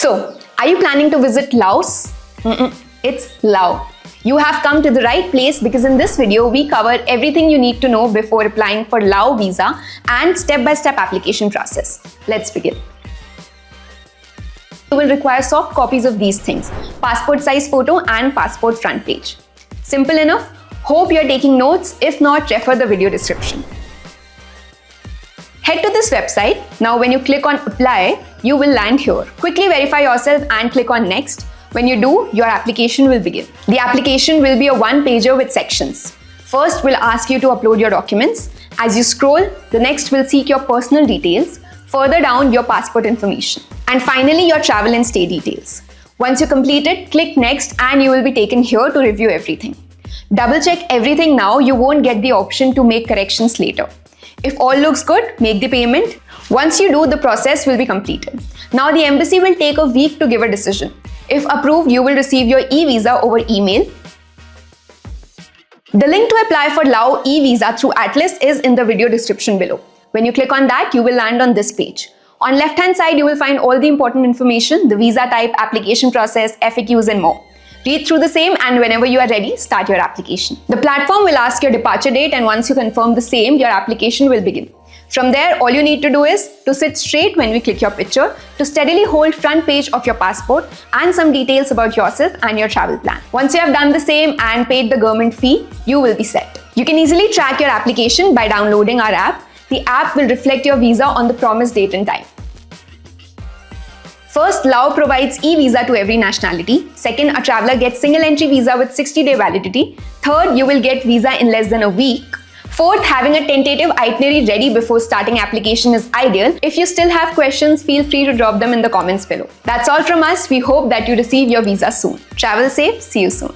So, are you planning to visit Laos? It's Laos. You have come to the right place because in this video, we cover everything you need to know before applying for Laos visa and step-by-step application process. Let's begin. You will require soft copies of these things: passport size photo and passport front page. Simple enough? Hope you're taking notes. If not, refer the video description. Head to this website. Now when you click on apply, you will land here. Quickly verify yourself and click on next. When you do, your application will begin. The application will be a one-pager with sections. First, we'll ask you to upload your documents. As you scroll, the next will seek your personal details. Further down, your passport information. And finally, your travel and stay details. Once you complete it, click next and you will be taken here to review everything. Double check everything now. You won't get the option to make corrections later. If all looks good, make the payment. Once you do, the process will be completed. Now the embassy will take a week to give a decision. If approved, you will receive your e-visa over email. The link to apply for Laos e-visa through Atlys is in the video description below. When you click on that, you will land on this page. On left-hand side, you will find all the important information: the visa type, application process, FAQs and more. Read through the same and whenever you are ready, start your application. The platform will ask your departure date and once you confirm the same, your application will begin. From there, all you need to do is to sit straight when we click your picture, to steadily hold front page of your passport and some details about yourself and your travel plan. Once you have done the same and paid the government fee, you will be set. You can easily track your application by downloading our app. The app will reflect your visa on the promised date and time. First, Laos provides e-visa to every nationality. Second, a traveler gets single entry visa with 60-day validity. Third, you will get visa in less than a week. Fourth, having a tentative itinerary ready before starting application is ideal. If you still have questions, feel free to drop them in the comments below. That's all from us. We hope that you receive your visa soon. Travel safe. See you soon.